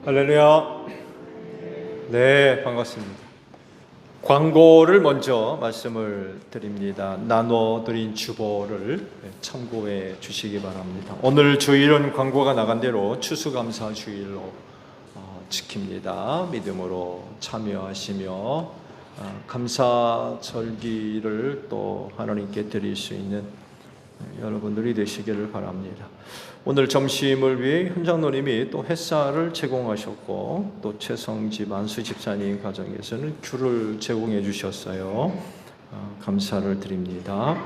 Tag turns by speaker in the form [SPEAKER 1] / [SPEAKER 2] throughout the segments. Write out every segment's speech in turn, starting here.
[SPEAKER 1] 할렐루야. 네, 반갑습니다. 광고를 먼저 말씀을 드립니다. 나눠드린 주보를 참고해 주시기 바랍니다. 오늘 주일은 광고가 나간 대로 추수감사 주일로 지킵니다. 믿음으로 참여하시며 감사 절기를 또 하나님께 드릴 수 있는 여러분들이 되시기를 바랍니다. 오늘 점심을 위해 현장노님이 또 햇살을 제공하셨고 또 최성집 안수 집사님 가정에서는 귤을 제공해 주셨어요. 감사를 드립니다.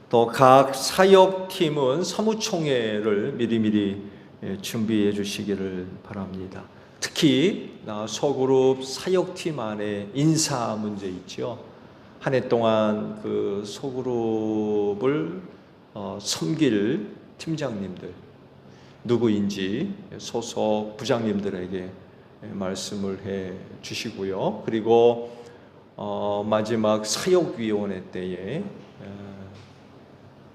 [SPEAKER 1] 또 각 사역팀은 사무총회를 미리미리 준비해 주시기를 바랍니다. 특히 소그룹 사역팀 안에 인사 문제 있죠. 한 해 동안 그 소그룹을 섬길 팀장님들 누구인지 소속 부장님들에게 말씀을 해 주시고요. 그리고 마지막 사역위원회 때에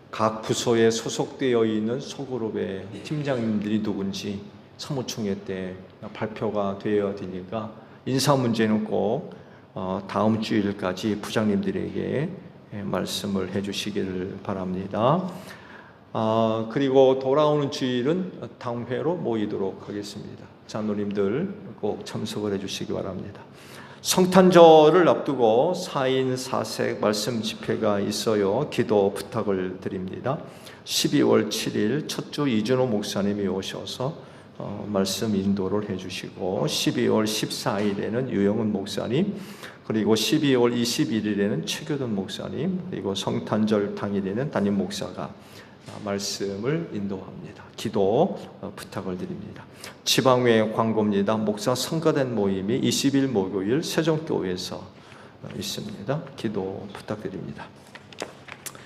[SPEAKER 1] 각 부서에 소속되어 있는 소그룹의 팀장님들이 누군지 사무총회 때 발표가 되어야 되니까 인사 문제는 꼭 다음 주일까지 부장님들에게 말씀을 해 주시기를 바랍니다. 그리고 돌아오는 주일은 당회로 모이도록 하겠습니다. 장로님들 꼭 참석을 해 주시기 바랍니다. 성탄절을 앞두고 4인 4색 말씀 집회가 있어요. 기도 부탁을 드립니다. 12월 7일 첫 주 이준호 목사님이 오셔서 말씀 인도를 해주시고 12월 14일에는 유영은 목사님, 그리고 12월 21일에는 최교돈 목사님, 그리고 성탄절 당일에는 담임 목사가 말씀을 인도합니다. 기도 부탁을 드립니다. 지방외 광고입니다. 목사 성가된 모임이 20일 목요일 세종교회에서 있습니다. 기도 부탁드립니다.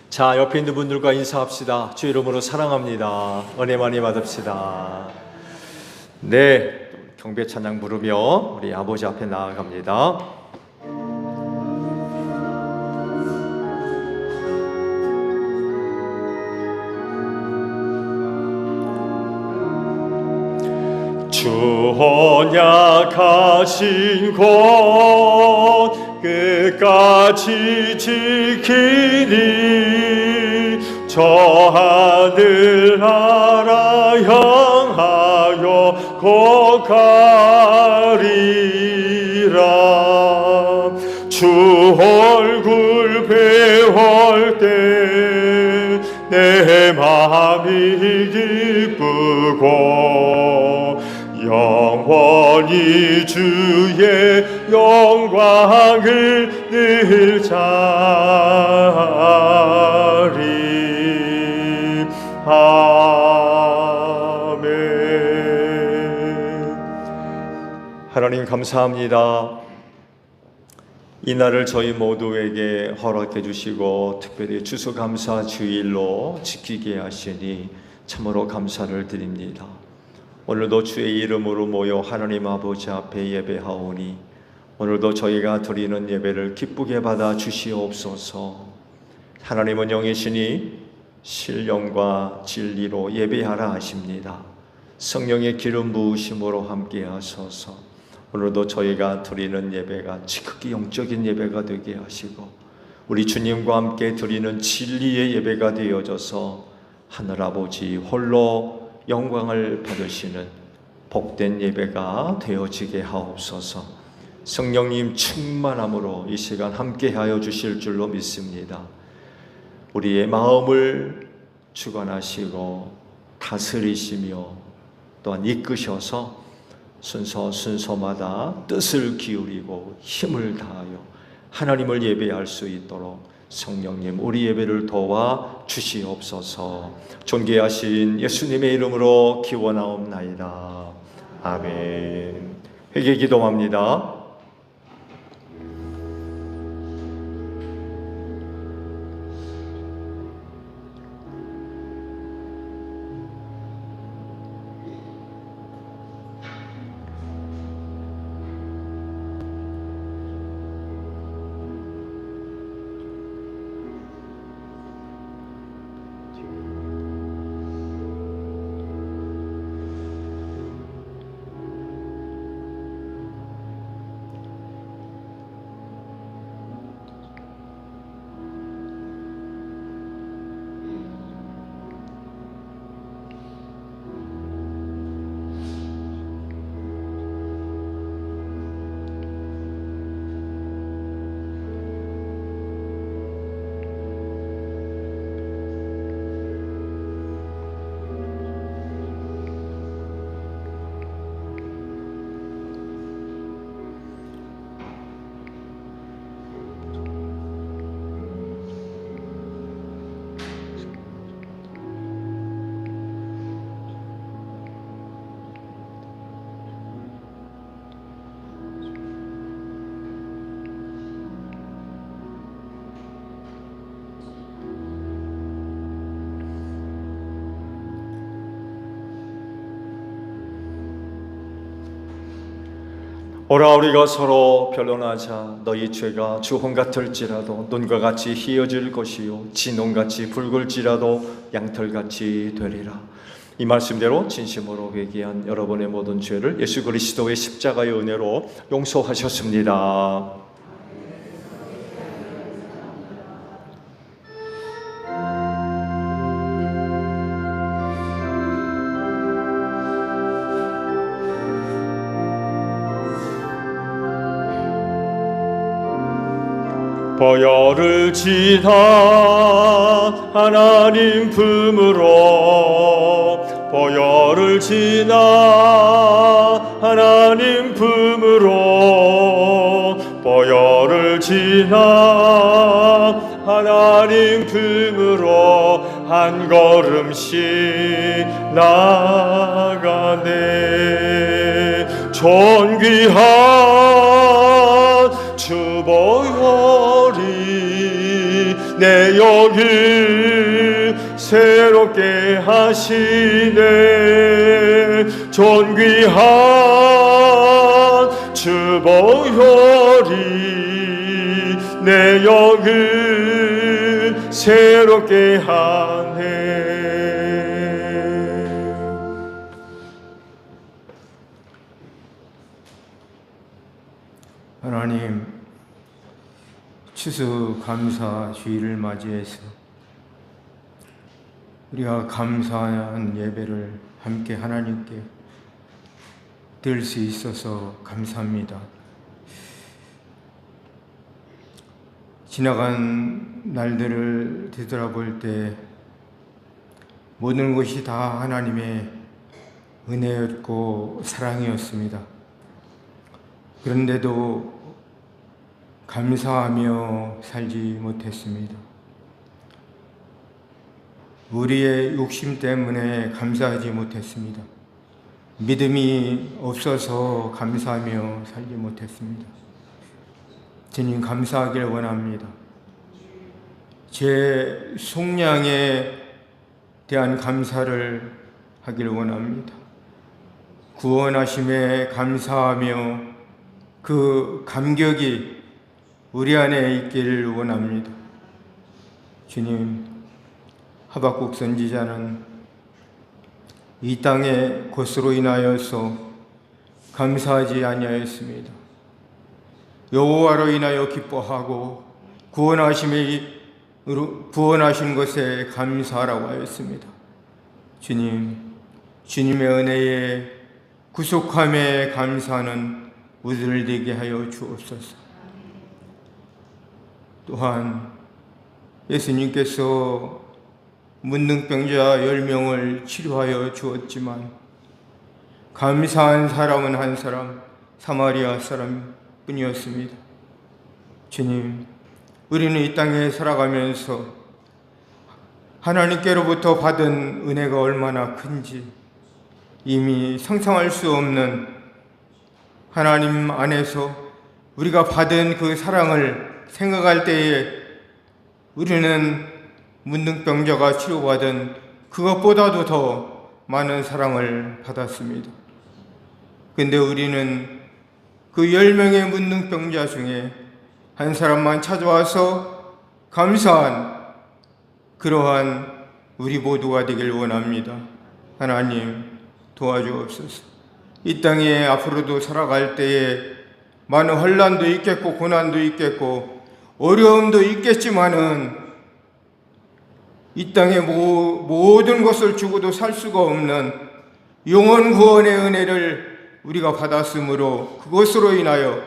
[SPEAKER 1] 자, 옆에 있는 분들과 인사합시다. 주 이름으로 사랑합니다. 은혜 많이 받읍시다. 네, 경배 찬양 부르며 우리 아버지 앞에 나아갑니다. 주 언약하신 곳 끝까지 지키니 저 하늘나라 향하여 거가리라. 주 얼굴 배울 때 내 마음이 기쁘고 영원히 주의 영광을 늘 자리. 아멘. 하나님 감사합니다. 이 날을 저희 모두에게 허락해 주시고 특별히 추수감사 주일로 지키게 하시니 참으로 감사를 드립니다. 오늘도 주의 이름으로 모여 하나님 아버지 앞에 예배하오니 오늘도 저희가 드리는 예배를 기쁘게 받아 주시옵소서. 하나님은 영이시니 신령과 진리로 예배하라 하십니다. 성령의 기름 부으심으로 함께 하소서. 오늘도 저희가 드리는 예배가 지극히 영적인 예배가 되게 하시고 우리 주님과 함께 드리는 진리의 예배가 되어져서 하늘아버지 홀로 영광을 받으시는 복된 예배가 되어지게 하옵소서. 성령님 충만함으로 이 시간 함께하여 주실 줄로 믿습니다. 우리의 마음을 주관하시고 다스리시며 또한 이끄셔서 순서마다 뜻을 기울이고 힘을 다하여 하나님을 예배할 수 있도록 성령님 우리 예배를 도와 주시옵소서. 존귀하신 예수님의 이름으로 기원하옵나이다. 아멘. 회개 기도합니다. 오라 우리가 서로 변론하자. 너희 죄가 주홍 같을지라도 눈과 같이 희어질 것이요 진홍같이 붉을지라도 양털같이 되리라. 이 말씀대로 진심으로 회개한 여러분의 모든 죄를 예수 그리스도의 십자가의 은혜로 용서하셨습니다. 보혈을 지나 하나님 품으로 보혈을 지나 하나님 품으로 보혈을 지나 하나님 품으로 한 걸음씩 나가네. 존귀한 주 보혈이 내 영을 새롭게 하시네. 존귀한 주 보혈이 내 영을 새롭게 하네.
[SPEAKER 2] 하나님, 추수감사 주일을 맞이해서 우리가 감사한 예배를 함께 하나님께 드릴 수 있어서 감사합니다. 지나간 날들을 되돌아볼 때 모든 것이 다 하나님의 은혜였고 사랑이었습니다. 그런데도 감사하며 살지 못했습니다. 우리의 욕심 때문에 감사하지 못했습니다. 믿음이 없어서 감사하며 살지 못했습니다. 주님, 감사하길 원합니다. 제 속량에 대한 감사를 하길 원합니다. 구원하심에 감사하며 그 감격이 우리 안에 있기를 원합니다. 주님, 하박국 선지자는 이 땅의 것으로 인하여서 감사하지 아니하였습니다. 여호와로 인하여 기뻐하고 구원하신 것에 감사하라고 하였습니다. 주님, 주님의 은혜에 구속함에 감사하는 우리들 되게 하여 주옵소서. 또한 예수님께서 문둥병자 10명을 치료하여 주었지만 감사한 사람은 한 사람, 사마리아 사람뿐이었습니다. 주님, 우리는 이 땅에 살아가면서 하나님께로부터 받은 은혜가 얼마나 큰지 이미 상상할 수 없는 하나님 안에서 우리가 받은 그 사랑을 생각할 때에 우리는 문둥병자가 치료받은 그것보다도 더 많은 사랑을 받았습니다. 근데 우리는 그 10명의 문둥병자 중에 한 사람만 찾아와서 감사한 그러한 우리 모두가 되길 원합니다. 하나님, 도와주옵소서. 이 땅에 앞으로도 살아갈 때에 많은 환난도 있겠고 고난도 있겠고 어려움도 있겠지만은 이 땅의 모든 것을 주고도 살 수가 없는 영원 구원의 은혜를 우리가 받았으므로 그것으로 인하여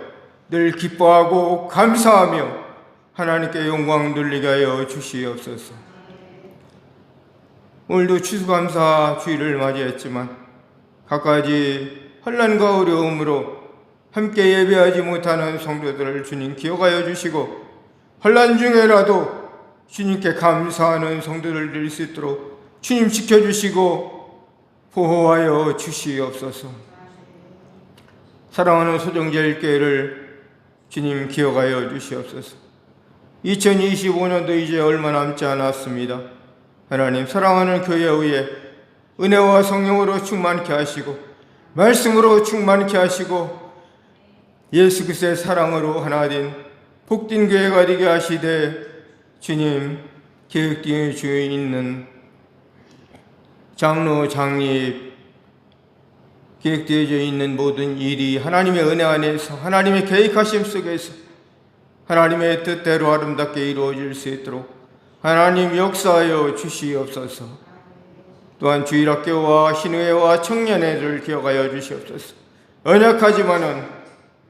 [SPEAKER 2] 늘 기뻐하고 감사하며 하나님께 영광 돌리게 하여 주시옵소서. 오늘도 추수감사 주일을 맞이했지만 갖가지 환난과 어려움으로 함께 예배하지 못하는 성도들을 주님 기억하여 주시고 환난 중에라도 주님께 감사하는 성도들 될 수 있도록 주님 지켜주시고 보호하여 주시옵소서. 사랑하는 소정제일교회를 주님 기억하여 주시옵소서. 2025년도 이제 얼마 남지 않았습니다. 하나님, 사랑하는 교회 위에 은혜와 성령으로 충만케 하시고 말씀으로 충만케 하시고 예수 그리스도의 사랑으로 하나 된 복된 교회가 되게 하시되 주님 계획된 주에 있는 장로 장립 계획되어져 있는 모든 일이 하나님의 은혜 안에서 하나님의 계획하심 속에서 하나님의 뜻대로 아름답게 이루어질 수 있도록 하나님 역사하여 주시옵소서. 또한 주일학교와 신우회와 청년회를 기억하여 주시옵소서. 연약하지만은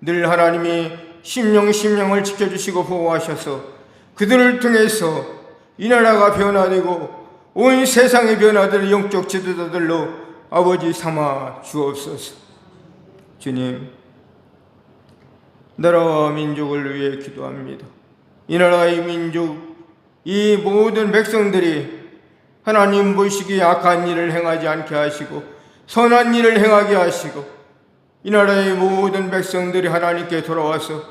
[SPEAKER 2] 늘 하나님이 심령을 지켜주시고 보호하셔서 그들을 통해서 이 나라가 변화되고 온 세상의 변화될 영적 지도자들로 아버지 삼아 주옵소서. 주님, 나라와 민족을 위해 기도합니다. 이 나라의 민족, 이 모든 백성들이 하나님 보시기에 악한 일을 행하지 않게 하시고 선한 일을 행하게 하시고 이 나라의 모든 백성들이 하나님께 돌아와서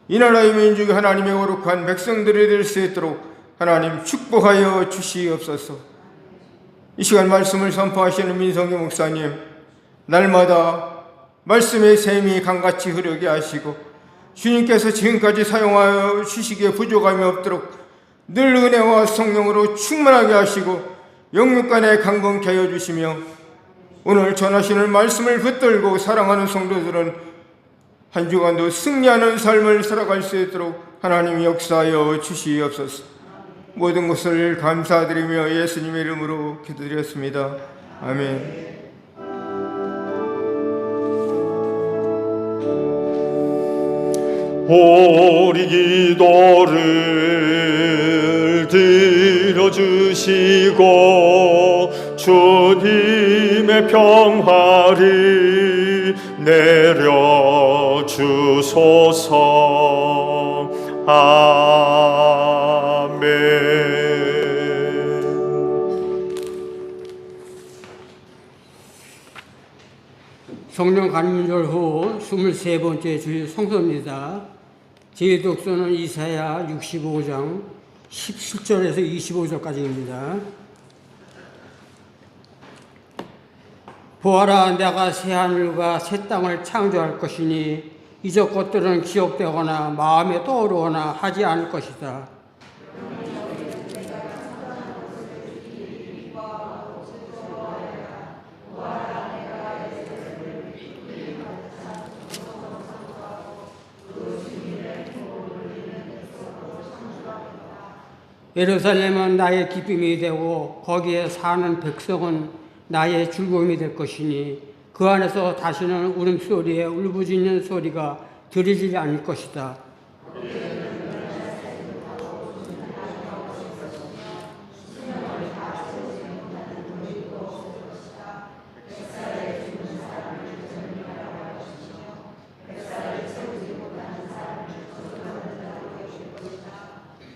[SPEAKER 2] 이 나라의 민족이 하나님의 거룩한 백성들이 될 수 있도록 하나님 축복하여 주시옵소서. 이 시간 말씀을 선포하시는 민성기 목사님, 날마다 말씀의 샘이 강같이 흐르게 하시고 주님께서 지금까지 사용하여 주시기에 부족함이 없도록 늘 은혜와 성령으로 충만하게 하시고 영육간에 강건케 하여 주시며 오늘 전하시는 말씀을 붙들고 사랑하는 성도들은 한 주간도 승리하는 삶을 살아갈 수 있도록 하나님 역사하여 주시옵소서. 모든 것을 감사드리며 예수님의 이름으로 기도드렸습니다. 아멘.
[SPEAKER 1] 우리 기도를 들어주시고 주님의 평화를 내려주소서. 아멘.
[SPEAKER 3] 성령 간절 후 23번째 주일 성서입니다. 제 독서는 이사야 65장 17절에서 25절까지입니다. 보아라, 내가 새 하늘과 새 땅을 창조할 것이니 이적 것들은 기억되거나 마음에 떠오르거나 하지 않을 것이다. 예루살렘은 나의 기쁨이 되고 거기에 사는 백성은 나의 즐거움이 될 것이니 그 안에서 다시는 울음소리에 울부짖는 소리가 들리지 않을 것이다.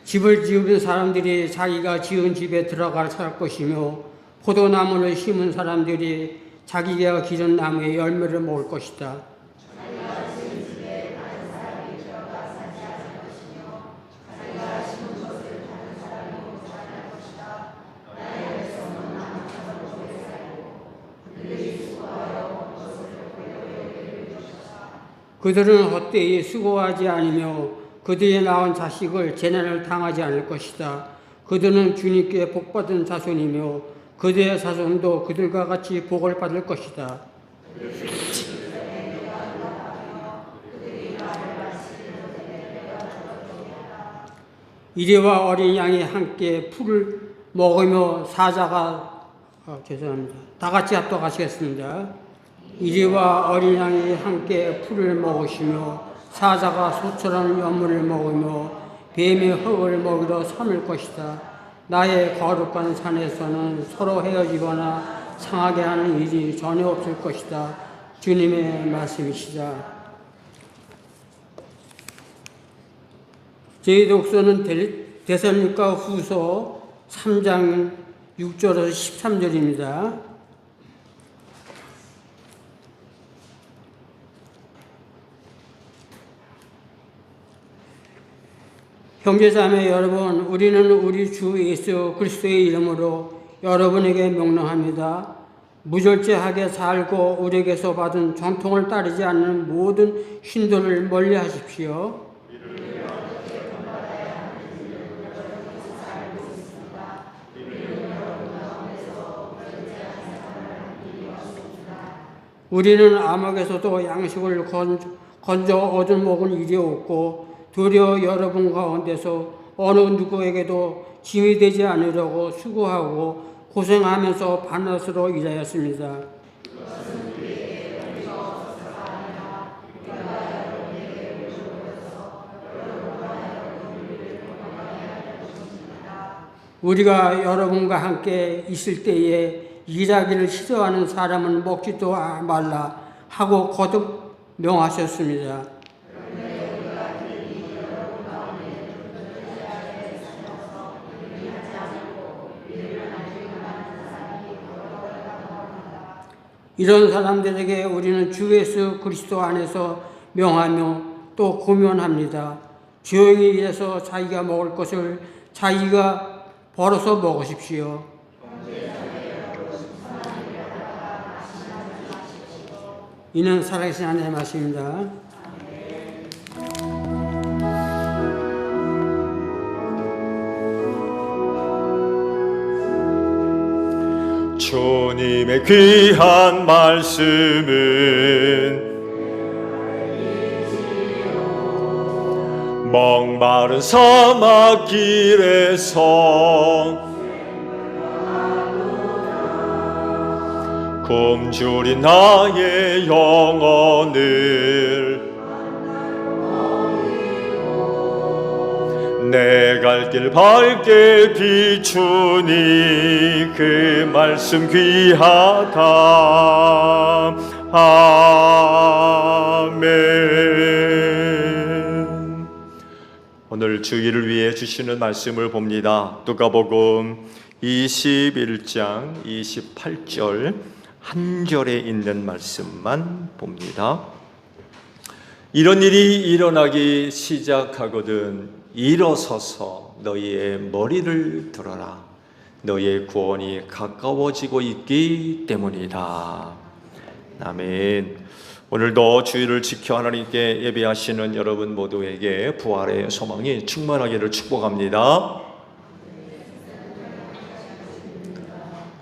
[SPEAKER 3] 집을 지은 사람들이 자기가 지은 집에 들어가 살 것이며 포도나무를 심은 사람들이 자기가 기른 나무의 열매를 먹을 것이다. 그들은 헛되이 수고하지 않으며 그들이 낳은 자식을 재난을 당하지 않을 것이다. 그들은 주님께 복받은 자손이며 그들의 자손도 그들과 같이 복을 받을 것이다. 이리와 어린 양이 함께 풀을 먹으며 사자가 다 같이 합독하시겠습니다. 이리와 어린 양이 함께 풀을 먹으시며 사자가 소처럼 연물을 먹으며 뱀이 흙을 먹이러 삼을 것이다. 나의 거룩한 산에서는 서로 헤어지거나 상하게 하는 일이 전혀 없을 것이다. 주님의 말씀이시다. 제 독서는 데살로니가 후서 3장 6절에서 13절입니다. 형제자매 여러분, 우리는 우리 주 예수 그리스도의 이름으로 여러분에게 명령합니다. 무절제하게 살고 우리에게서 받은 전통을 따르지 않는 모든 신도를 멀리 하십시오. 우리는 암흑에서도 양식을 건져 얻은 먹은 일이 없고 도리어 여러분 가운데서 어느 누구에게도 짐이 되지 않으려고 수고하고 고생하면서 밤낮으로 일하였습니다. 우리가 여러분과 함께 있을 때에 일하기를 싫어하는 사람은 먹지도 말라 하고 거듭 명하셨습니다. 이런 사람들에게 우리는 주 예수 그리스도 안에서 명하며 또 고면합니다. 조용히 일해서 자기가 먹을 것을 자기가 벌어서 먹으십시오. 이는 살아계신 하나님의 말씀입니다.
[SPEAKER 1] 주님의 귀한 말씀은 목마른 사막 길에서 굶주린 나의 영혼을 내 갈 길 밝게 비추니 그 말씀 귀하다. 아멘. 오늘 주일을 위해 주시는 말씀을 봅니다. 누가복음 21장 28절 한 절에 있는 말씀만 봅니다. 이런 일이 일어나기 시작하거든 일어서서 너희의 머리를 들어라. 너희의 구원이 가까워지고 있기 때문이다. 아멘. 오늘도 주일을 지켜 하나님께 예배하시는 여러분 모두에게 부활의 소망이 충만하기를 축복합니다.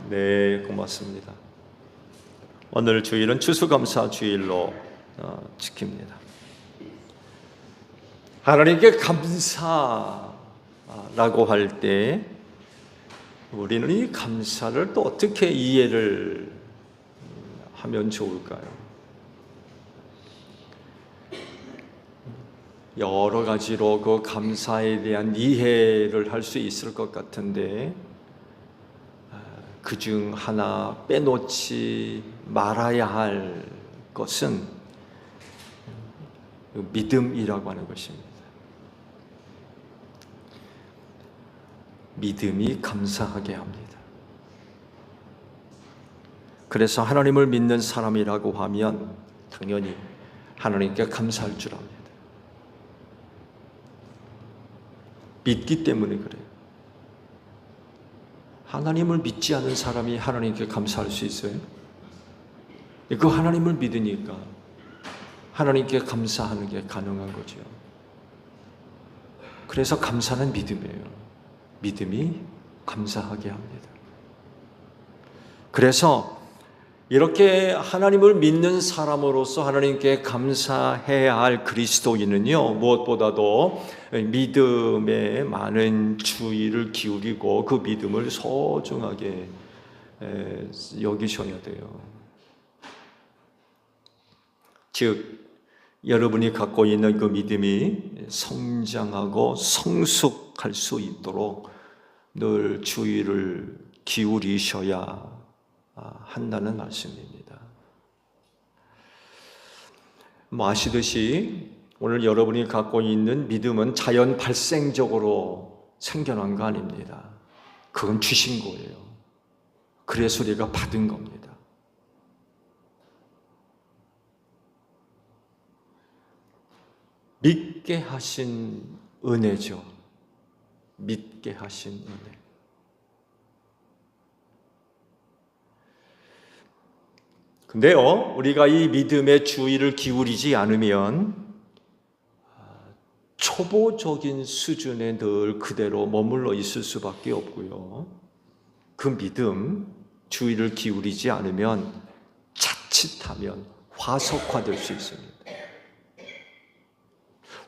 [SPEAKER 1] 네, 고맙습니다. 오늘 주일은 추수감사 주일로 지킵니다. 하나님께 감사라고 할 때 우리는 이 감사를 또 어떻게 이해를 하면 좋을까요? 여러 가지로 그 감사에 대한 이해를 할 수 있을 것 같은데 그중 하나 빼놓지 말아야 할 것은 믿음이라고 하는 것입니다. 믿음이 감사하게 합니다. 그래서 하나님을 믿는 사람이라고 하면 당연히 하나님께 감사할 줄 압니다. 믿기 때문에 그래요. 하나님을 믿지 않은 사람이 하나님께 감사할 수 있어요? 그 하나님을 믿으니까 하나님께 감사하는 게 가능한 거죠. 그래서 감사는 믿음이에요. 믿음이 감사하게 합니다. 그래서 이렇게 하나님을 믿는 사람으로서 하나님께 감사해야 할 그리스도인은요, 무엇보다도 믿음에 많은 주의를 기울이고 그 믿음을 소중하게 여기셔야 돼요. 즉, 여러분이 갖고 있는 그 믿음이 성장하고 성숙할 수 있도록 늘 주의를 기울이셔야 한다는 말씀입니다. 아시듯이 오늘 여러분이 갖고 있는 믿음은 자연 발생적으로 생겨난 거 아닙니다. 그건 주신 거예요. 그래서 우리가 받은 겁니다. 믿게 하신 은혜죠. 믿게 하신 은혜. 근데요, 우리가 이 믿음의 주의를 기울이지 않으면 초보적인 수준에 늘 그대로 머물러 있을 수밖에 없고요. 그 믿음, 주의를 기울이지 않으면 자칫하면 화석화될 수 있습니다.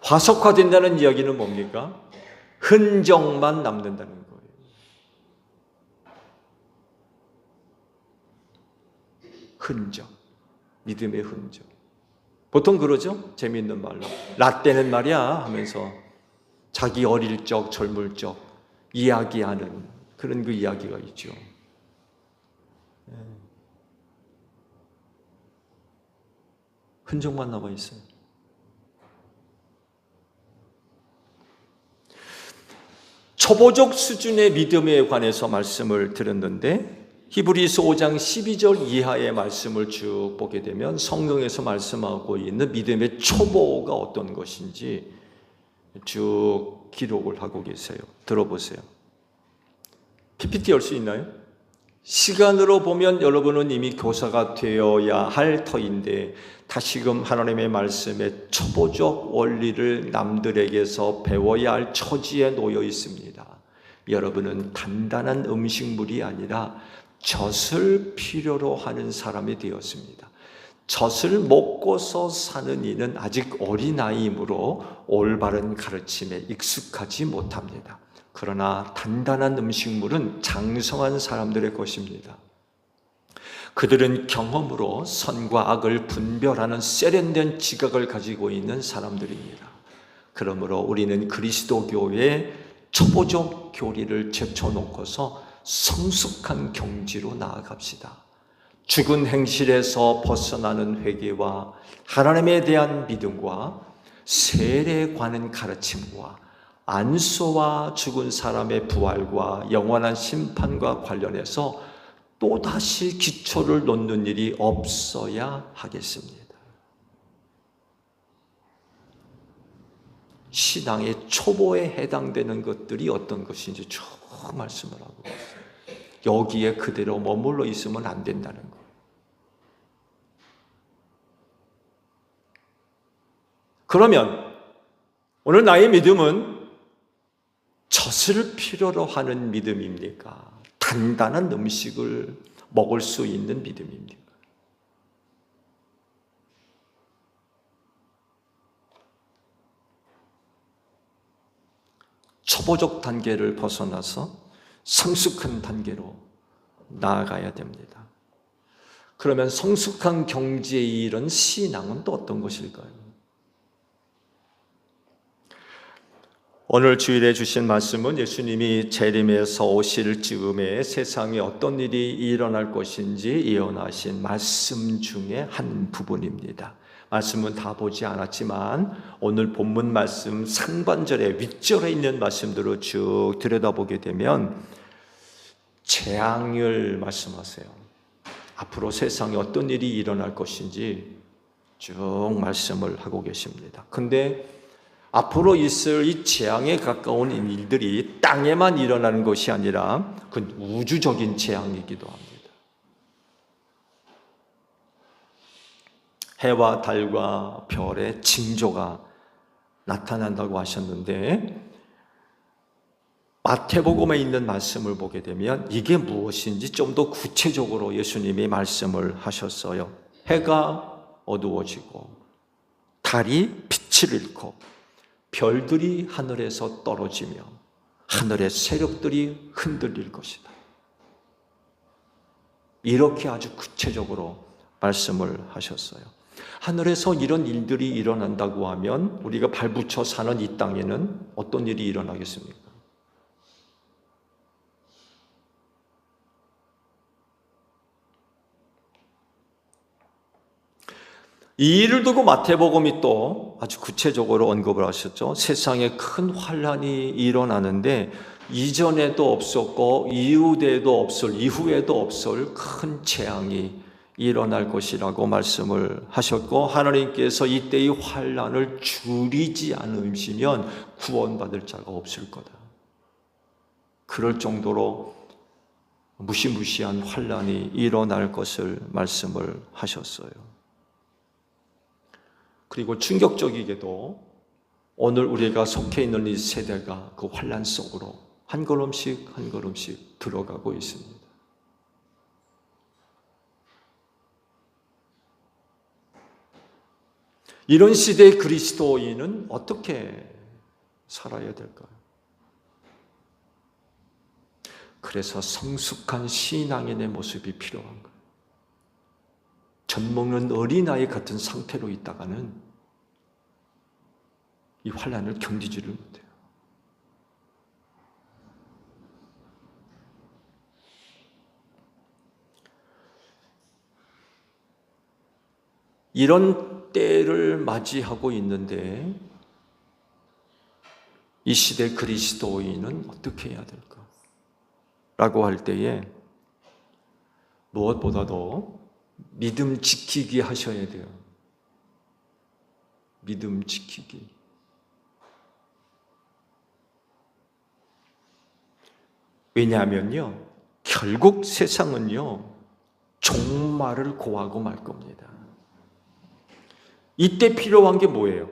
[SPEAKER 1] 화석화된다는 이야기는 뭡니까? 흔적만 남는다는 거예요. 흔적, 믿음의 흔적. 보통 그러죠? 재미있는 말로. 라떼는 말이야 하면서 자기 어릴 적, 젊을 적 이야기하는 그런 그 이야기가 있죠. 흔적만 남아 있어요. 초보적 수준의 믿음에 관해서 말씀을 드렸는데 히브리서 5장 12절 이하의 말씀을 쭉 보게 되면 성경에서 말씀하고 있는 믿음의 초보가 어떤 것인지 쭉 기록을 하고 계세요. 들어보세요. PPT 열 수 있나요? 시간으로 보면 여러분은 이미 교사가 되어야 할 터인데 다시금 하나님의 말씀의 초보적 원리를 남들에게서 배워야 할 처지에 놓여 있습니다. 여러분은 단단한 음식물이 아니라 젖을 필요로 하는 사람이 되었습니다. 젖을 먹고서 사는 이는 아직 어린아이이므로 올바른 가르침에 익숙하지 못합니다. 그러나 단단한 음식물은 장성한 사람들의 것입니다. 그들은 경험으로 선과 악을 분별하는 세련된 지각을 가지고 있는 사람들입니다. 그러므로 우리는 그리스도교의 초보적 교리를 제쳐놓고서 성숙한 경지로 나아갑시다. 죽은 행실에서 벗어나는 회개와 하나님에 대한 믿음과 세례에 관한 가르침과 안수와 죽은 사람의 부활과 영원한 심판과 관련해서 또다시 기초를 놓는 일이 없어야 하겠습니다. 신앙의 초보에 해당되는 것들이 어떤 것인지 쭉 말씀을 하고 있어요. 여기에 그대로 머물러 있으면 안 된다는 거예요. 그러면 오늘 나의 믿음은 젖을 필요로 하는 믿음입니까? 단단한 음식을 먹을 수 있는 믿음입니까? 초보적 단계를 벗어나서 성숙한 단계로 나아가야 됩니다. 그러면 성숙한 경지에 이른 신앙은 또 어떤 것일까요? 오늘 주일에 주신 말씀은 예수님이 재림에서 오실 즈음에 세상에 어떤 일이 일어날 것인지 예언하신 말씀 중에 한 부분입니다. 말씀은 다 보지 않았지만 오늘 본문 말씀 상반절에 윗절에 있는 말씀들을 쭉 들여다보게 되면 재앙을 말씀하세요. 앞으로 세상에 어떤 일이 일어날 것인지 쭉 말씀을 하고 계십니다. 근데 앞으로 있을 이 재앙에 가까운 일들이 땅에만 일어나는 것이 아니라 그 우주적인 재앙이기도 합니다. 해와 달과 별의 징조가 나타난다고 하셨는데 마태복음에 있는 말씀을 보게 되면 이게 무엇인지 좀 더 구체적으로 예수님이 말씀을 하셨어요. 해가 어두워지고 달이 빛을 잃고 별들이 하늘에서 떨어지며 하늘의 세력들이 흔들릴 것이다. 이렇게 아주 구체적으로 말씀을 하셨어요. 하늘에서 이런 일들이 일어난다고 하면 우리가 발붙여 사는 이 땅에는 어떤 일이 일어나겠습니까? 이 일을 두고 마태복음이 또 아주 구체적으로 언급을 하셨죠. 세상에 큰 환란이 일어나는데 이전에도 없었고 이후에도 없을 큰 재앙이 일어날 것이라고 말씀을 하셨고 하나님께서 이때의 환란을 줄이지 않으시면 구원받을 자가 없을 거다. 그럴 정도로 무시무시한 환란이 일어날 것을 말씀을 하셨어요. 그리고 충격적이게도 오늘 우리가 속해 있는 이 세대가 그 환란 속으로 한 걸음씩 한 걸음씩 들어가고 있습니다. 이런 시대의 그리스도인은 어떻게 살아야 될까요? 그래서 성숙한 신앙인의 모습이 필요한 거예요. 젖먹는 어린아이 같은 상태로 있다가는 이 환란을 견디지를 못해요. 이런 때를 맞이하고 있는데 이 시대 그리스도인은 어떻게 해야 될까? 라고 할 때에 무엇보다도 믿음 지키기 하셔야 돼요. 믿음 지키기. 왜냐하면요, 결국 세상은요, 종말을 고하고 말 겁니다. 이때 필요한 게 뭐예요?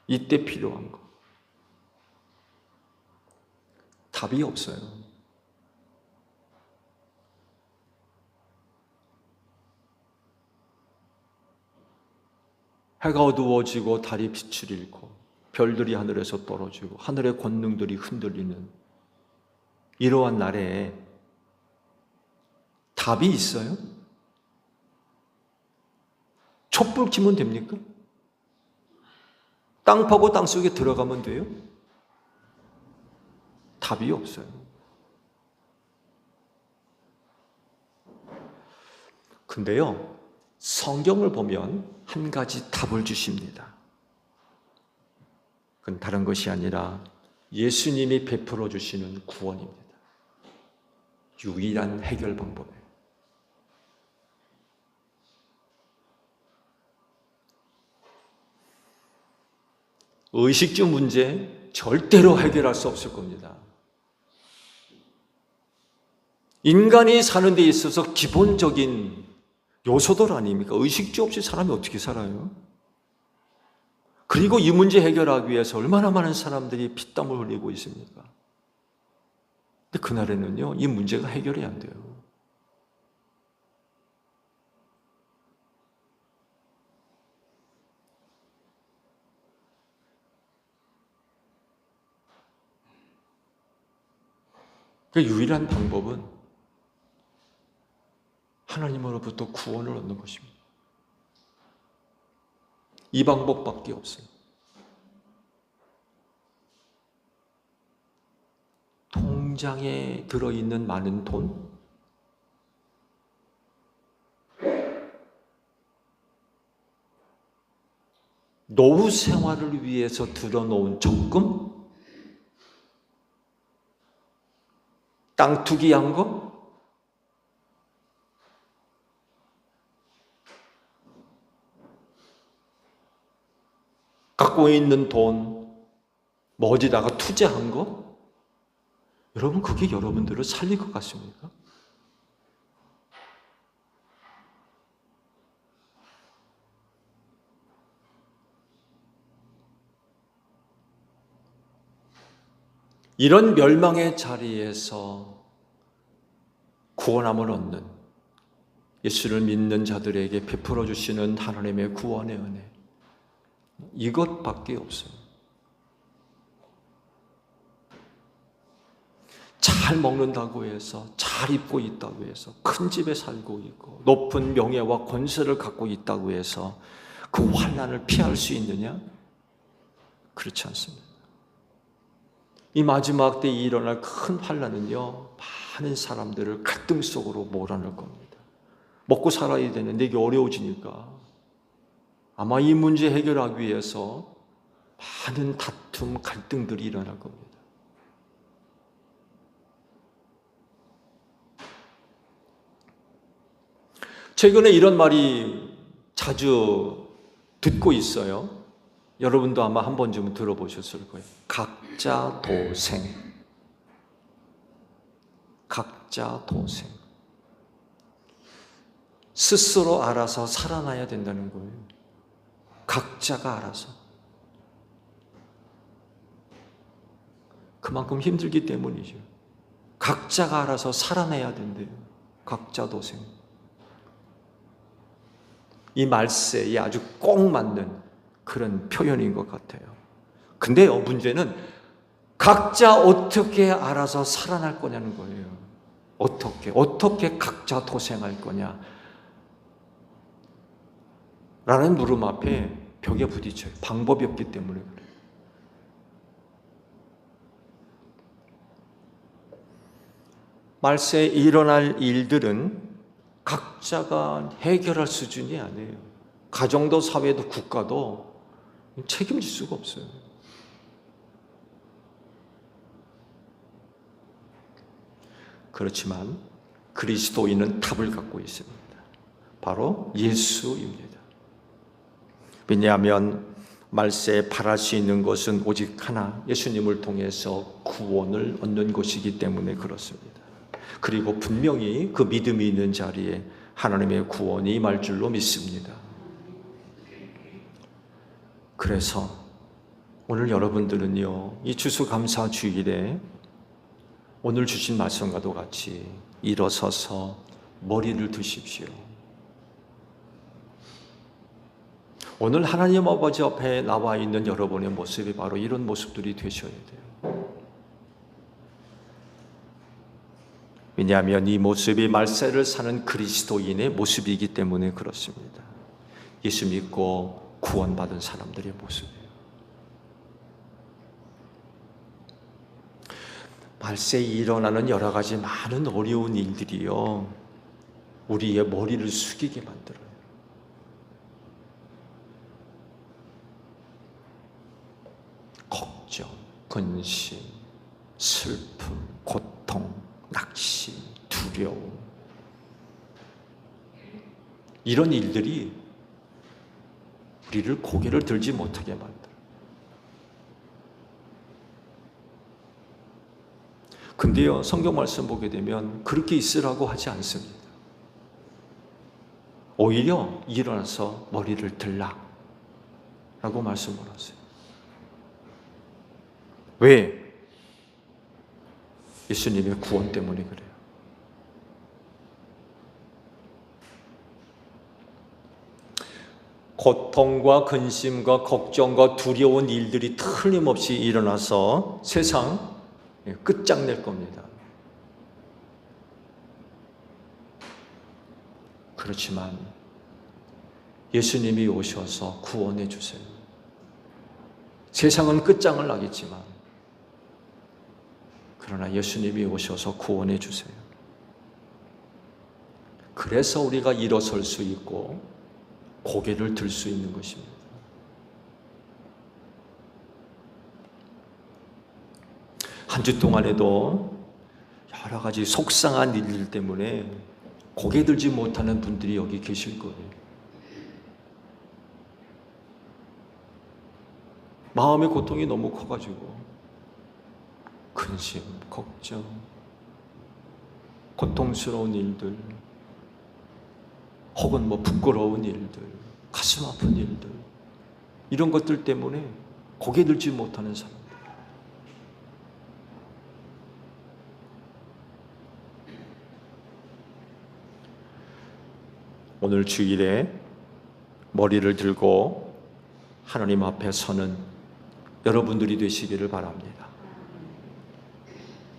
[SPEAKER 1] 이때 필요한 거. 답이 없어요. 해가 어두워지고 달이 빛을 잃고 별들이 하늘에서 떨어지고 하늘의 권능들이 흔들리는 이러한 날에 답이 있어요? 촛불 켜면 됩니까? 땅 파고 땅 속에 들어가면 돼요? 답이 없어요. 근데요, 성경을 보면 한 가지 답을 주십니다. 그건 다른 것이 아니라 예수님이 베풀어 주시는 구원입니다. 유일한 해결 방법이에요. 의식주 문제 절대로 해결할 수 없을 겁니다. 인간이 사는 데 있어서 기본적인 요소들 아닙니까? 의식주 없이 사람이 어떻게 살아요? 그리고 이 문제 해결하기 위해서 얼마나 많은 사람들이 피땀을 흘리고 있습니까? 근데 그날에는요, 이 문제가 해결이 안 돼요. 그 유일한 방법은 하나님으로부터 구원을 얻는 것입니다. 이 방법밖에 없어요. 통장에 들어있는 많은 돈, 노후 생활을 위해서 들어놓은 적금, 땅 투기한 거, 갖고 있는 돈, 뭐 어디다가 투자한 거? 여러분, 그게 여러분들을 살릴 것 같습니까? 이런 멸망의 자리에서 구원함을 얻는 예수를 믿는 자들에게 베풀어 주시는 하나님의 구원의 은혜, 이것밖에 없어요. 잘 먹는다고 해서, 잘 입고 있다고 해서, 큰 집에 살고 있고 높은 명예와 권세를 갖고 있다고 해서 그 환난을 피할 수 있느냐? 그렇지 않습니다. 이 마지막 때에 일어날 큰 환난은요, 많은 사람들을 갈등 속으로 몰아넣을 겁니다. 먹고 살아야 되는데 이게 어려워지니까 아마 이 문제 해결하기 위해서 많은 다툼, 갈등들이 일어날 겁니다. 최근에 이런 말이 자주 듣고 있어요. 여러분도 아마 한 번쯤은 들어보셨을 거예요. 각자 도생. 각자 도생. 스스로 알아서 살아나야 된다는 거예요. 각자가 알아서. 그만큼 힘들기 때문이죠. 각자가 알아서 살아내야 된대요. 각자 도생. 이 말세에 아주 꼭 맞는 그런 표현인 것 같아요. 근데요, 문제는 각자 어떻게 알아서 살아날 거냐는 거예요. 어떻게 각자 도생할 거냐 라는 물음 앞에 벽에 부딪혀요. 방법이 없기 때문에 그래요. 말세에 일어날 일들은 각자가 해결할 수준이 아니에요. 가정도 사회도 국가도 책임질 수가 없어요. 그렇지만 그리스도인은 답을 갖고 있습니다. 바로 예수입니다. 왜냐하면 말세에 바랄 수 있는 것은 오직 하나, 예수님을 통해서 구원을 얻는 것이기 때문에 그렇습니다. 그리고 분명히 그 믿음이 있는 자리에 하나님의 구원이 임할 줄로 믿습니다. 그래서 오늘 여러분들은요, 이 추수감사 주일에 오늘 주신 말씀과도 같이 일어서서 머리를 드십시오. 오늘 하나님 아버지 앞에 나와 있는 여러분의 모습이 바로 이런 모습들이 되셔야 돼요. 왜냐하면 이 모습이 말세를 사는 그리스도인의 모습이기 때문에 그렇습니다. 예수 믿고 구원받은 사람들의 모습이에요. 말세에 일어나는 여러 가지 많은 어려운 일들이요, 우리의 머리를 숙이게 만들어요. 걱정, 근심, 슬픔, 고통, 낙심, 두려움, 이런 일들이 우리를 고개를 들지 못하게 만들어요. 근데요, 성경 말씀 보게 되면 그렇게 있으라고 하지 않습니다. 오히려 일어나서 머리를 들라 라고 말씀을 하세요. 왜? 예수님의 구원 때문에 그래요. 고통과 근심과 걱정과 두려운 일들이 틀림없이 일어나서 세상 끝장낼 겁니다. 그렇지만 예수님이 오셔서 구원해 주세요. 세상은 끝장을 나겠지만 그러나 예수님이 오셔서 구원해 주세요. 그래서 우리가 일어설 수 있고 고개를 들 수 있는 것입니다. 한 주 동안에도 여러 가지 속상한 일들 때문에 고개 들지 못하는 분들이 여기 계실 거예요. 마음의 고통이 너무 커가지고 근심, 걱정, 고통스러운 일들, 혹은 부끄러운 일들, 가슴 아픈 일들, 이런 것들 때문에 고개 들지 못하는 사람들. 오늘 주일에 머리를 들고 하나님 앞에 서는 여러분들이 되시기를 바랍니다.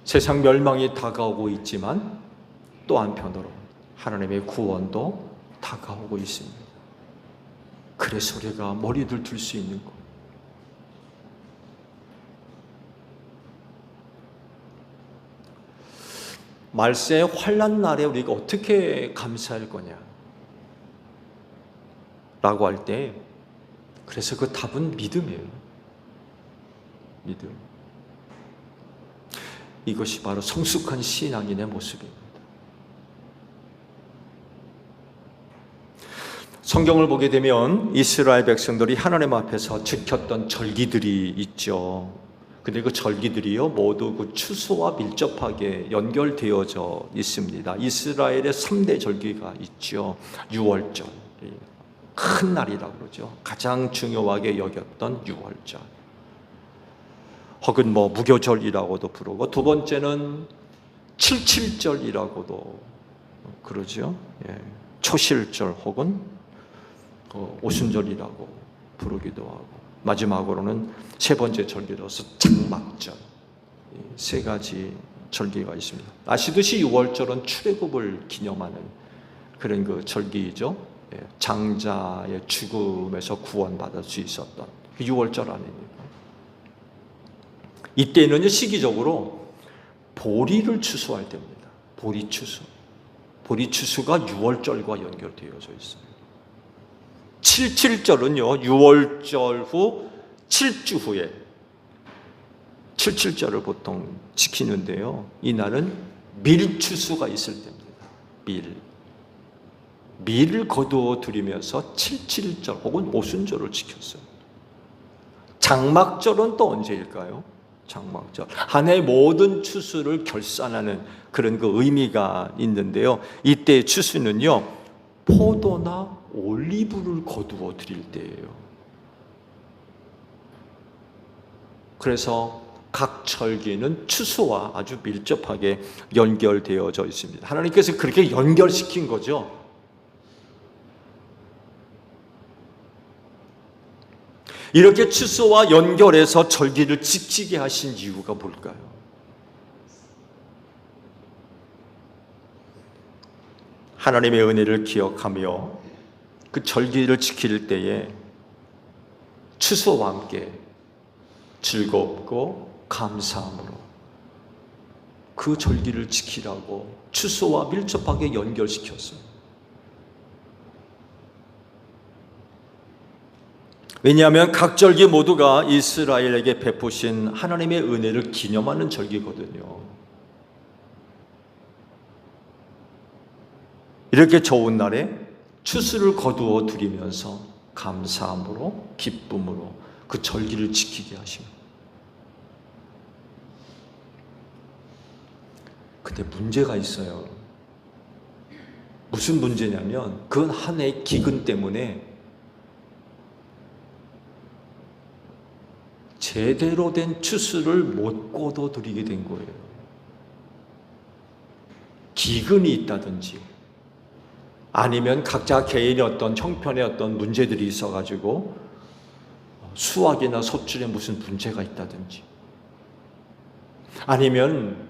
[SPEAKER 1] 세상 멸망이 다가오고 있지만 또 한편으로 하나님의 구원도 다가오고 있습니다. 그래서 우리가 머리를 들 수 있는 것. 말세의 환난 날에 우리가 어떻게 감사할 거냐 라고 할 때, 그래서 그 답은 믿음이에요. 믿음. 이것이 바로 성숙한 신앙인의 모습입니다. 성경을 보게 되면 이스라엘 백성들이 하나님 앞에서 지켰던 절기들이 있죠. 근데 그 절기들이요 모두 그 추수와 밀접하게 연결되어져 있습니다. 이스라엘의 3대 절기가 있죠. 유월절, 큰 날이라고 그러죠. 가장 중요하게 여겼던 유월절. 혹은 뭐 무교절이라고도 부르고, 두 번째는 칠칠절이라고도 그러죠. 초실절 혹은 오순절이라고 부르기도 하고, 마지막으로는 세 번째 절기로서 장막절. 세 가지 절기가 있습니다. 아시듯이 유월절은 출애굽을 기념하는 그런 그 절기이죠. 장자의 죽음에서 구원받을 수 있었던 그 유월절 아닙니까? 이때는 시기적으로 보리를 추수할 때입니다. 보리 추수. 보리 추수가 유월절과 연결되어져 있어요. 칠칠절은요, 유월절 후 7주 후에 칠칠절을 보통 지키는데요. 이날은 밀추수가 있을 때입니다. 밀을 거두어 드리면서 칠칠절 혹은 오순절을 지켰어요. 장막절은 또 언제일까요? 장막절. 한 해 모든 추수를 결산하는 그런 그 의미가 있는데요. 이때 추수는요, 포도나 올리브를 거두어 드릴 때예요. 그래서 각 절기는 추수와 아주 밀접하게 연결되어져 있습니다. 하나님께서 그렇게 연결시킨 거죠. 이렇게 추수와 연결해서 절기를 지키게 하신 이유가 뭘까요? 하나님의 은혜를 기억하며 그 절기를 지킬 때에 추수와 함께 즐겁고 감사함으로 그 절기를 지키라고 추수와 밀접하게 연결시켰어요. 왜냐하면 각 절기 모두가 이스라엘에게 베푸신 하나님의 은혜를 기념하는 절기거든요. 이렇게 좋은 날에 추수를 거두어 드리면서 감사함으로, 기쁨으로 그 절기를 지키게 하십니다. 근데 문제가 있어요. 무슨 문제냐면 그 한 해의 기근 때문에 제대로 된 추수를 못 거둬 드리게 된 거예요. 기근이 있다든지 아니면 각자 개인의 어떤 형편의 어떤 문제들이 있어가지고 수확이나 소출에 무슨 문제가 있다든지 아니면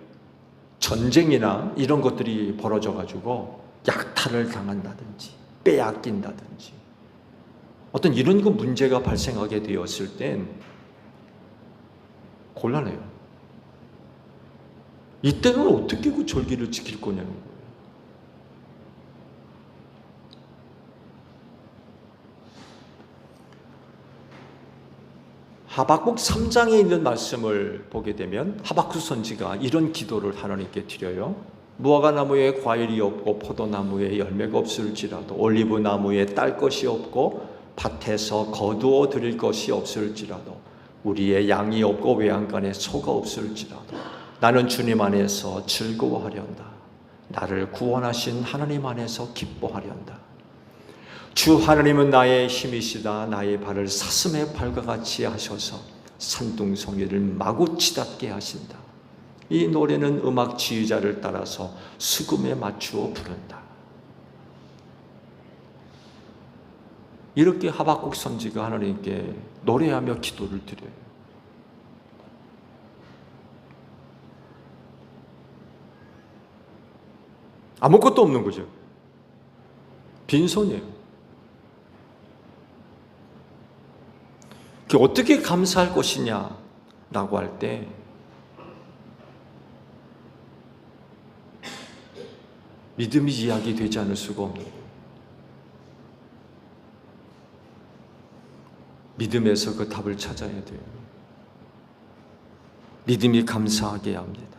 [SPEAKER 1] 전쟁이나 이런 것들이 벌어져가지고 약탈을 당한다든지 빼앗긴다든지 어떤 이런 그 문제가 발생하게 되었을 땐 곤란해요. 이때는 어떻게 그 절기를 지킬 거냐는 거예요. 하박국 3장에 있는 말씀을 보게 되면 하박국 선지가 이런 기도를 하나님께 드려요. 무화과 나무에 과일이 없고 포도나무에 열매가 없을지라도 올리브 나무에 딸 것이 없고 밭에서 거두어 드릴 것이 없을지라도 우리의 양이 없고 외양간에 소가 없을지라도 나는 주님 안에서 즐거워하련다. 나를 구원하신 하나님 안에서 기뻐하련다. 주 하나님은 나의 힘이시다. 나의 발을 사슴의 발과 같이 하셔서 산둥송이를 마구 치닫게 하신다. 이 노래는 음악 지휘자를 따라서 수금에 맞추어 부른다. 이렇게 하박국 선지가 하나님께 노래하며 기도를 드려요. 아무것도 없는 거죠. 빈손이에요. 어떻게 감사할 것이냐라고 할 때 믿음이 이야기되지 않을 수가 없는 거예요. 믿음에서 그 답을 찾아야 돼요. 믿음이 감사하게 합니다.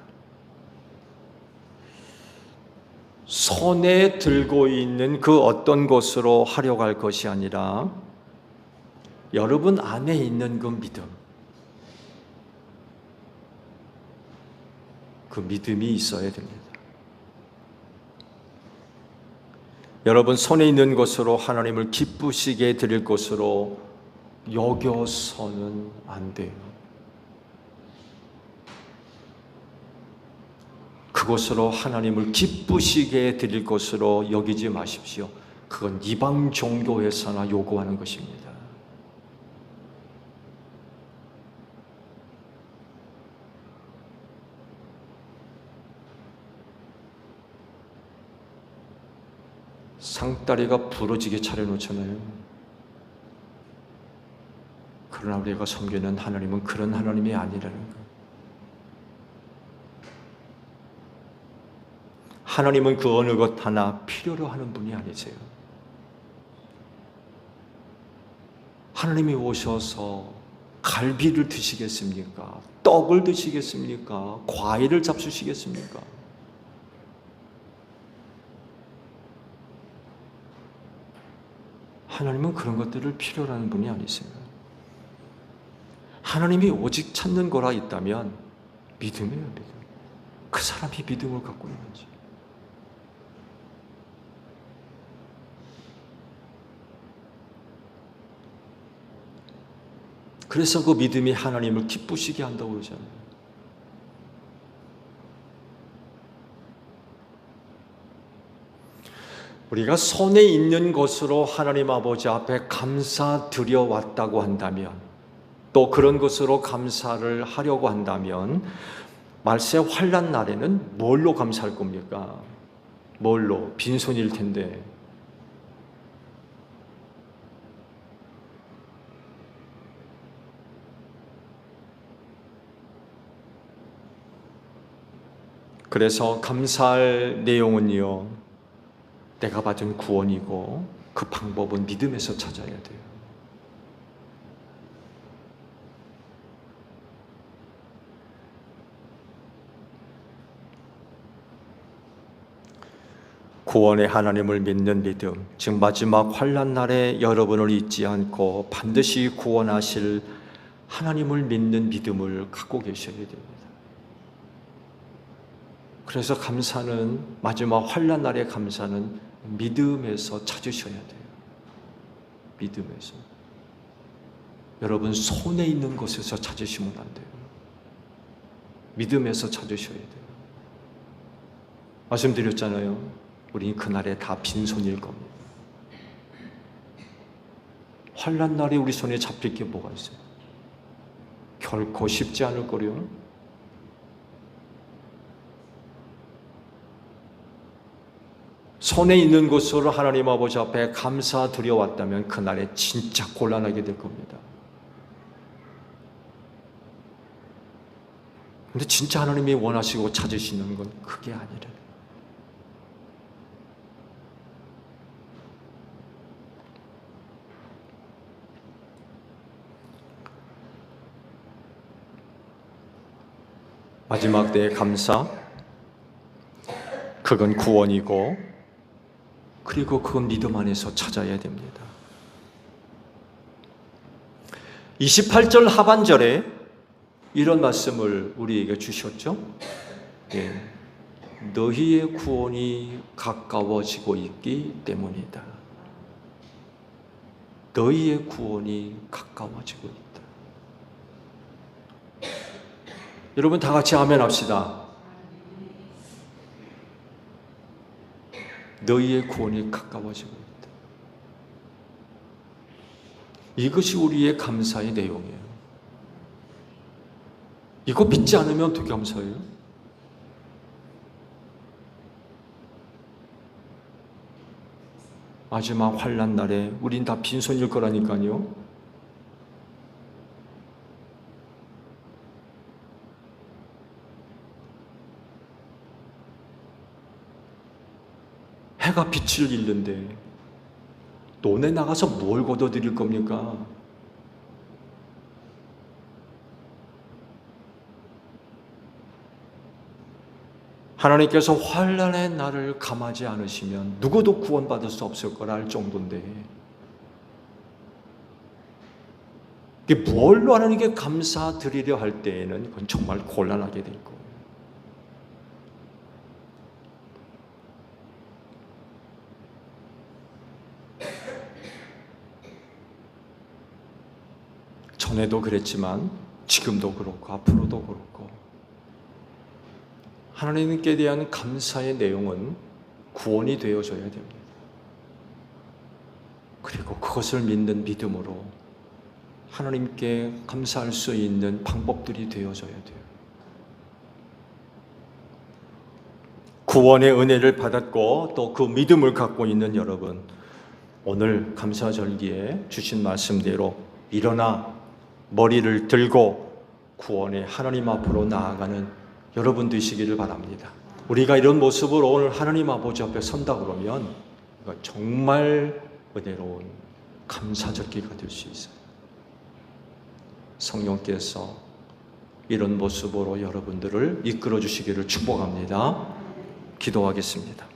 [SPEAKER 1] 손에 들고 있는 그 어떤 것으로 하려고 할 것이 아니라 여러분 안에 있는 그 믿음, 그 믿음이 있어야 됩니다. 여러분, 손에 있는 것으로 하나님을 기쁘시게 드릴 것으로 여겨서는 안 돼요. 그것으로 하나님을 기쁘시게 드릴 것으로 여기지 마십시오. 그건 이방 종교에서나 요구하는 것입니다. 상다리가 부러지게 차려놓잖아요. 그러나 우리가 섬기는 하나님은 그런 하나님이 아니라는 거예요. 하나님은 그 어느 것 하나 필요로 하는 분이 아니세요. 하나님이 오셔서 갈비를 드시겠습니까? 떡을 드시겠습니까? 과일을 잡수시겠습니까? 하나님은 그런 것들을 필요로 하는 분이 아니세요. 하나님이 오직 찾는 거라 있다면 믿음이에요, 믿음. 그 사람이 믿음을 갖고 있는지. 그래서 그 믿음이 하나님을 기쁘시게 한다고 그러잖아요. 우리가 손에 있는 것으로 하나님 아버지 앞에 감사드려 왔다고 한다면, 또 그런 것으로 감사를 하려고 한다면 말세 환난 날에는 뭘로 감사할 겁니까? 뭘로? 빈손일 텐데. 그래서 감사할 내용은요, 내가 받은 구원이고 그 방법은 믿음에서 찾아야 돼요. 구원의 하나님을 믿는 믿음, 즉 마지막 환난 날에 여러분을 잊지 않고 반드시 구원하실 하나님을 믿는 믿음을 갖고 계셔야 됩니다. 그래서 감사는, 마지막 환난 날의 감사는 믿음에서 찾으셔야 돼요. 믿음에서. 여러분, 손에 있는 것에서 찾으시면 안 돼요. 믿음에서 찾으셔야 돼요. 말씀드렸잖아요. 우린 그날에 다 빈손일 겁니다. 환난 날에 우리 손에 잡힐 게 뭐가 있어요? 결코 쉽지 않을 거요. 손에 있는 것으로 하나님 아버지 앞에 감사드려 왔다면 그날에 진짜 곤란하게 될 겁니다. 근데 진짜 하나님이 원하시고 찾으시는 건 그게 아니래요. 마지막 때의 감사, 그건 구원이고, 그리고 그건 믿음 안에서 찾아야 됩니다. 28절 하반절에 이런 말씀을 우리에게 주셨죠. 예. 너희의 구원이 가까워지고 있기 때문이다. 너희의 구원이 가까워지고 있다. 여러분 다 같이 아멘 합시다. 너희의 구원이 가까워지고 있다. 이것이 우리의 감사의 내용이에요. 이거 믿지 않으면 어떻게 감사해요? 마지막 환난 날에 우린 다 빈손일 거라니까요. 해가 빛을 잃는데 논에 나가서 뭘 거둬들일 겁니까? 하나님께서 환난의 날을 감하지 않으시면 누구도 구원받을 수 없을 거라 할 정도인데, 뭘로 하나님께 감사드리려 할 때에는 그건 정말 곤란하게 될 거예요. 전에도 그랬지만 지금도 그렇고 앞으로도 그렇고 하나님께 대한 감사의 내용은 구원이 되어져야 됩니다. 그리고 그것을 믿는 믿음으로 하나님께 감사할 수 있는 방법들이 되어져야 돼요. 구원의 은혜를 받았고 또 그 믿음을 갖고 있는 여러분, 오늘 감사절기에 주신 말씀대로 일어나 머리를 들고 구원의 하나님 앞으로 나아가는 여러분 되시기를 바랍니다. 우리가 이런 모습으로 오늘 하나님 아버지 앞에 선다 그러면 정말 은혜로운 감사절기가 될 수 있어요. 성령께서 이런 모습으로 여러분들을 이끌어 주시기를 축복합니다. 기도하겠습니다.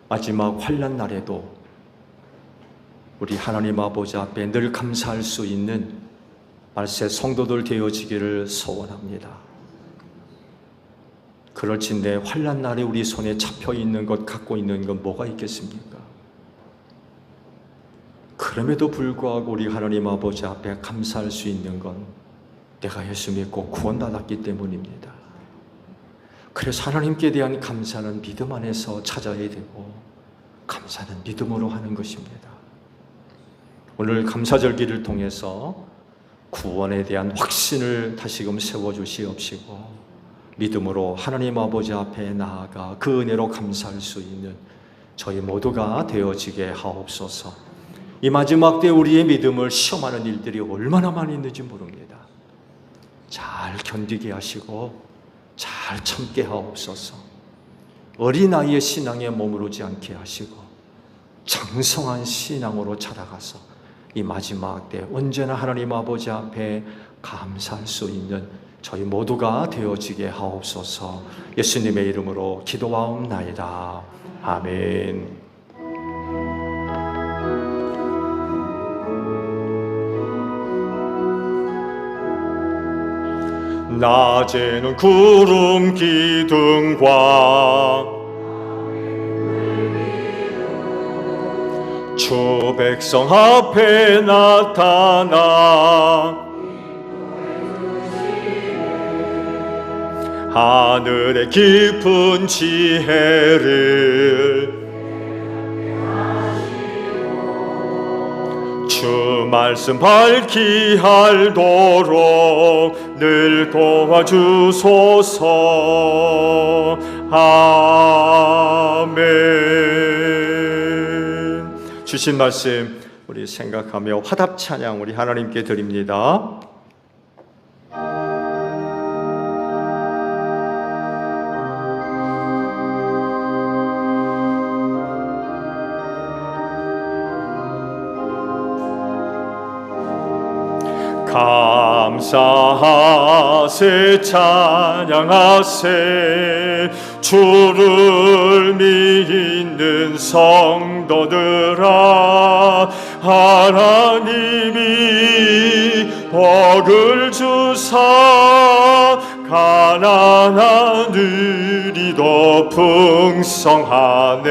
[SPEAKER 1] 마지막 환난 날에도 우리 하나님 아버지 앞에 늘 감사할 수 있는 말세 성도들 되어지기를 소원합니다. 그럴진데 환난 날에 우리 손에 잡혀 있는 것, 갖고 있는 건 뭐가 있겠습니까? 그럼에도 불구하고 우리 하나님 아버지 앞에 감사할 수 있는 건 내가 예수 믿고 구원받았기 때문입니다. 그래서 하나님께 대한 감사는 믿음 안에서 찾아야 되고 감사는 믿음으로 하는 것입니다. 오늘 감사절기를 통해서 구원에 대한 확신을 다시금 세워주시옵시고 믿음으로 하나님 아버지 앞에 나아가 그 은혜로 감사할 수 있는 저희 모두가 되어지게 하옵소서. 이 마지막 때 우리의 믿음을 시험하는 일들이 얼마나 많이 있는지 모릅니다. 잘 견디게 하시고 잘 참게 하옵소서. 어린아이의 신앙에 머무르지 않게 하시고 장성한 신앙으로 자라가서 이 마지막 때 언제나 하나님 아버지 앞에 감사할 수 있는 저희 모두가 되어지게 하옵소서. 예수님의 이름으로 기도하옵나이다. 아멘. 낮에는 구름 기둥과 주 백성 앞에 나타나 하늘의 깊은 지혜를 주 말씀 밝히 알도록 늘 도와주소서. 아멘. 주신 말씀 우리 생각하며 화답 찬양 우리 하나님께 드립니다. 감사하세 찬양하세 주를 믿는 성도들아 하나님이 복을 주사 가난한 들이도 풍성하네.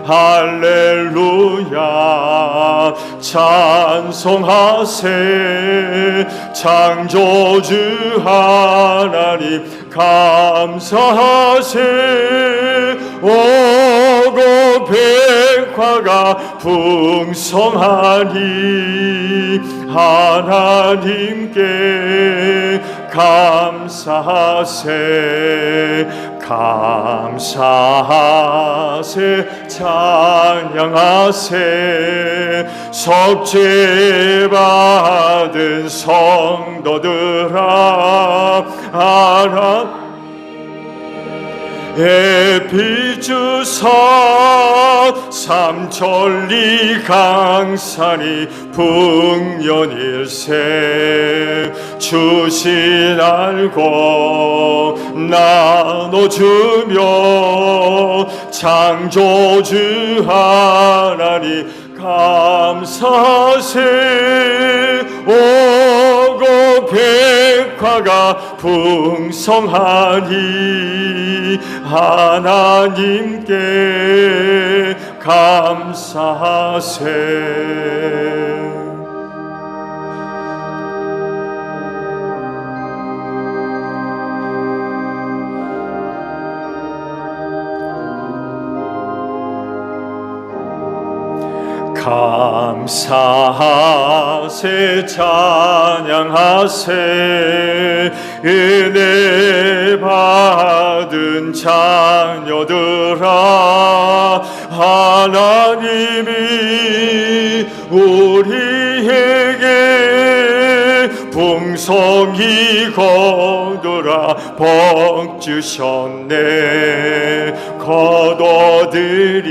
[SPEAKER 1] 할렐루야 찬송하세 창조주 하나님 감사하세. 오고 백화가 풍성하니 하나님께 감사하세. 감사하세 찬양하세 속죄 받은 성도들아 하나님 에피주사 삼천리 강산이 풍년일세 주신 알고 나눠주며 창조주 하나님 감사하세. 오고 백화가 풍성하니 하나님께 감사하세. 감사하세 찬양하세 은혜 받은 자녀들아 하나님이 우리에게 풍성히 거두라 복 주셨네. 거둬들이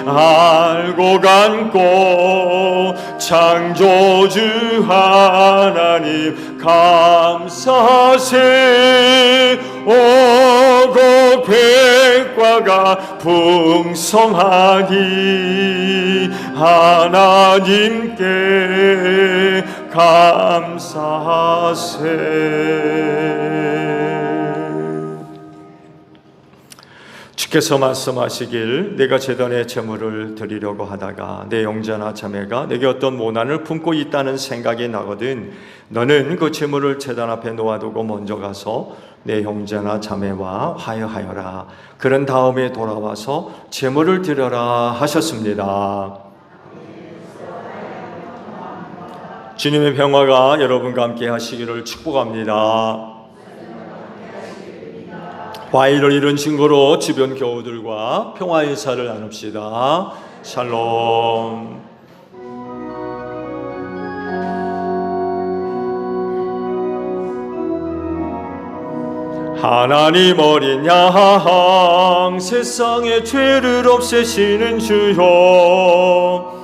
[SPEAKER 1] 알고 감고 창조주 하나님 감사하세. 오곡 백과가 풍성하니 하나님께 감사하세. 주께서 말씀하시길 내가 제단에 제물을 드리려고 하다가 내 형제나 자매가 내게 어떤 모난을 품고 있다는 생각이 나거든 너는 그 제물을 제단 앞에 놓아두고 먼저 가서 내 형제나 자매와 화해하여라. 그런 다음에 돌아와서 제물을 드려라 하셨습니다. 주님의 평화가 여러분과 함께 하시기를 축복합니다. 화해를 이룬 증거로 주변 교우들과 평화 인사를 나눕시다. 샬롬. 하나님 어린 양 세상의 죄를 없애시는 주여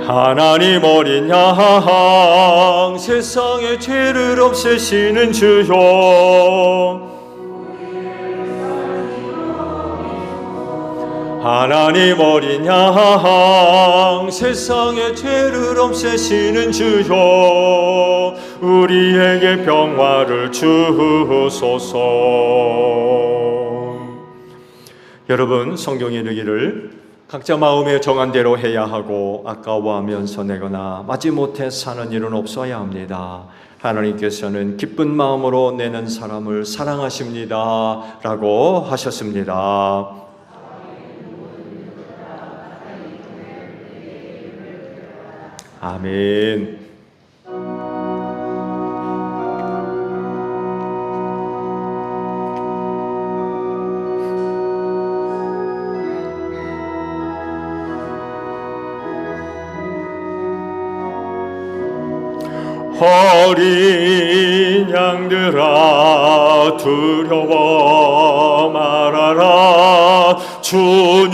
[SPEAKER 1] 하나님 어린 양 세상의 죄를 없애시는 주여 하나님 어린 양 세상의 죄를 없애시는 주여 우리에게 평화를 주소서. 여러분 성경에 이르기를 각자 마음에 정한 대로 해야 하고 아까워하면서 내거나 마지못해 사는 일은 없어야 합니다. 하나님께서는 기쁜 마음으로 내는 사람을 사랑하십니다 라고 하셨습니다. 아멘. 어린 양들아 두려워 말아라. 주님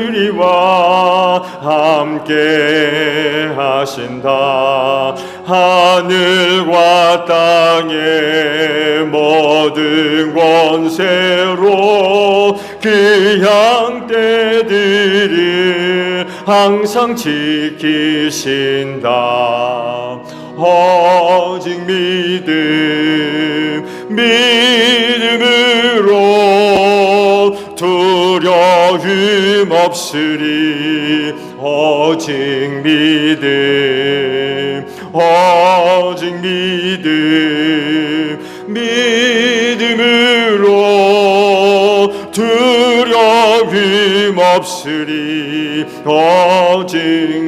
[SPEAKER 1] 우리와 함께 하신다. 하늘과 땅의 모든 권세로 그 양떼들을 항상 지키신다. 오직 믿음으로 두려움 없으리. 오직 믿음으로 두려움 없으리. 오직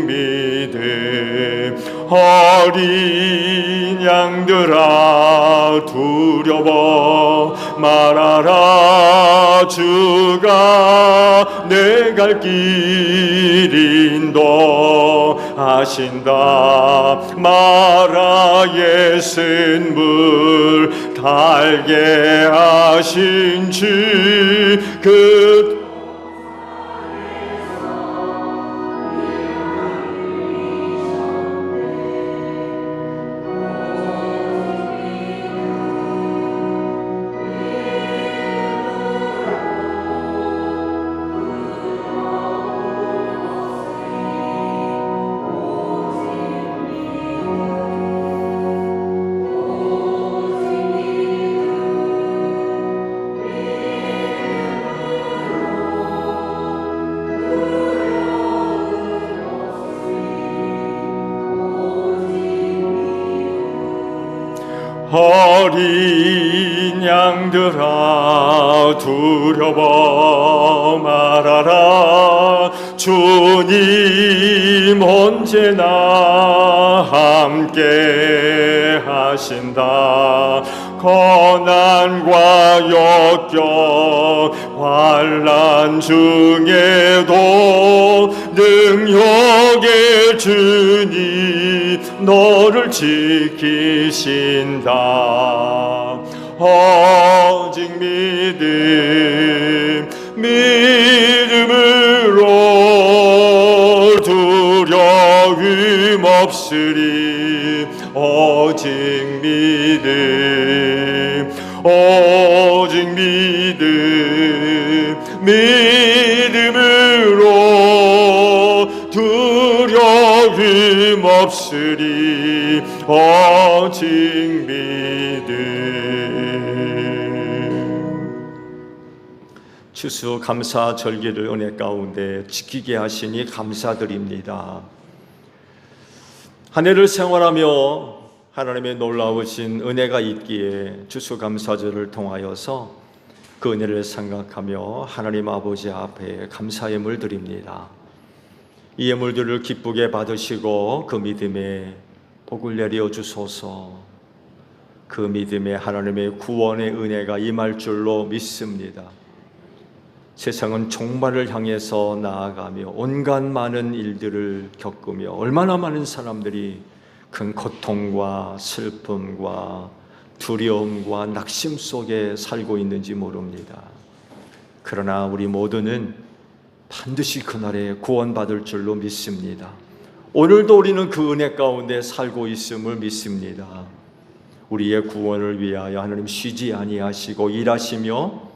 [SPEAKER 1] 믿음. 어린 양들아 두려워 말아라. 주가 내 갈 길 인도하신다. 마라의 쓴물 달게 하신 주 그 어린 양들아 두려워 말아라. 주님 언제나 함께 하신다. 고난과 역경 환난 중에도 능력의 주님 너를 지키신다. 오직 믿음으로 두려움 없으리. 오직 믿음으로 두려움 없으리. 오직 추수 감사 절기를 은혜 가운데 지키게 하시니 감사드립니다. 한 해를 생활하며 하나님의 놀라우신 은혜가 있기에 추수감사절을 통하여서 그 은혜를 생각하며 하나님 아버지 앞에 감사의 예물 드립니다. 이 예물들을 기쁘게 받으시고 그 믿음에 복을 내려 주소서. 그 믿음에 하나님의 구원의 은혜가 임할 줄로 믿습니다. 세상은 종말을 향해서 나아가며 온갖 많은 일들을 겪으며 얼마나 많은 사람들이 큰 고통과 슬픔과 두려움과 낙심 속에 살고 있는지 모릅니다. 그러나 우리 모두는 반드시 그날에 구원받을 줄로 믿습니다. 오늘도 우리는 그 은혜 가운데 살고 있음을 믿습니다. 우리의 구원을 위하여 하나님 쉬지 아니하시고 일하시며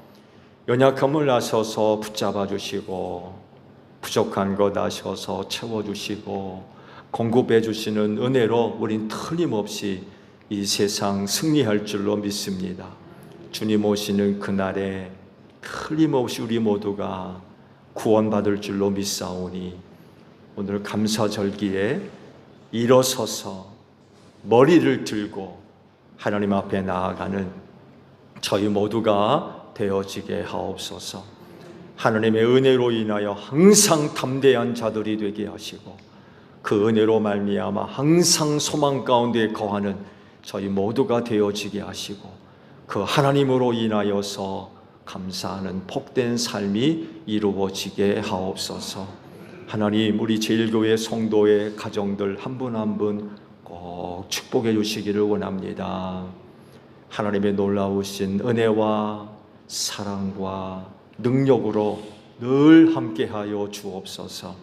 [SPEAKER 1] 연약함을 아셔서 붙잡아 주시고 부족한 것 아셔서 채워주시고 공급해 주시는 은혜로 우린 틀림없이 이 세상 승리할 줄로 믿습니다. 주님 오시는 그날에 틀림없이 우리 모두가 구원받을 줄로 믿사오니 오늘 감사절기에 일어서서 머리를 들고 하나님 앞에 나아가는 저희 모두가 되어지게 하옵소서. 하나님의 은혜로 인하여 항상 담대한 자들이 되게 하시고 그 은혜로 말미암아 항상 소망 가운데 거하는 저희 모두가 되어지게 하시고 그 하나님으로 인하여서 감사하는 복된 삶이 이루어지게 하옵소서. 하나님, 우리 제일교회 성도의 가정들 한 분 한 분 꼭 축복해 주시기를 원합니다. 하나님의 놀라우신 은혜와 사랑과 능력으로 늘 함께하여 주옵소서.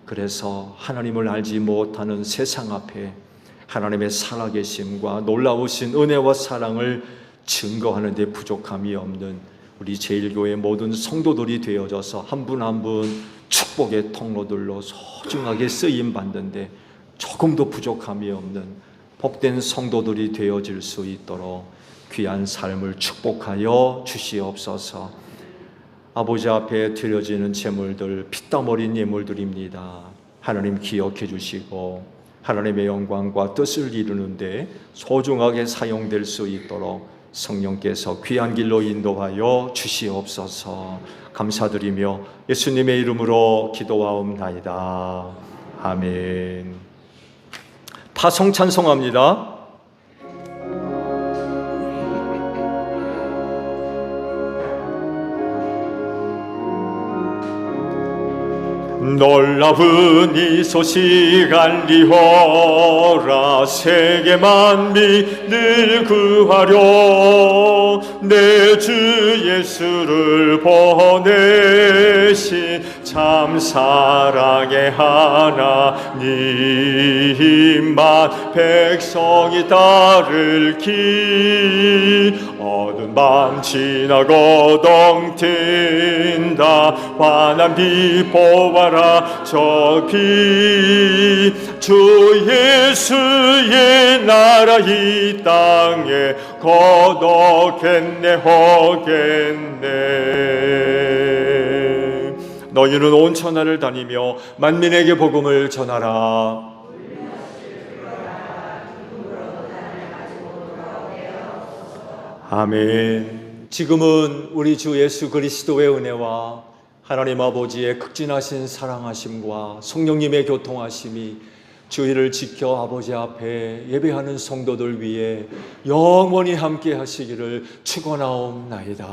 [SPEAKER 1] 그래서 하나님을 알지 못하는 세상 앞에 하나님의 살아계심과 놀라우신 은혜와 사랑을 증거하는 데 부족함이 없는 우리 제일교회 모든 성도들이 되어져서 한 분 한 분 축복의 통로들로 소중하게 쓰임 받는데 조금도 부족함이 없는 복된 성도들이 되어질 수 있도록 귀한 삶을 축복하여 주시옵소서. 아버지 앞에 드려지는 제물들 피땀 어린 예물들입니다. 하나님 기억해 주시고 하나님의 영광과 뜻을 이루는데 소중하게 사용될 수 있도록 성령께서 귀한 길로 인도하여 주시옵소서. 감사드리며 예수님의 이름으로 기도하옵나이다. 아멘. 파송 찬송합니다. 놀라운 이 소식 알리어라. 세계 만민을 구하려 내 주 예수를 보내신 참 사랑의 하나님만 백성이 따를 길. 어두운 밤 지나고 덩 튄다. 환한 빛 보아라 저 빛. 주 예수의 나라 이 땅에 거듭겠네 오겠네. 너희는 온 천하를 다니며 만민에게 복음을 전하라. 아멘. 지금은 우리 주 예수 그리스도의 은혜와 하나님 아버지의 극진하신 사랑하심과 성령님의 교통하심이 주의를 지켜 아버지 앞에 예배하는 성도들 위해 영원히 함께 하시기를 축원하옵나이다.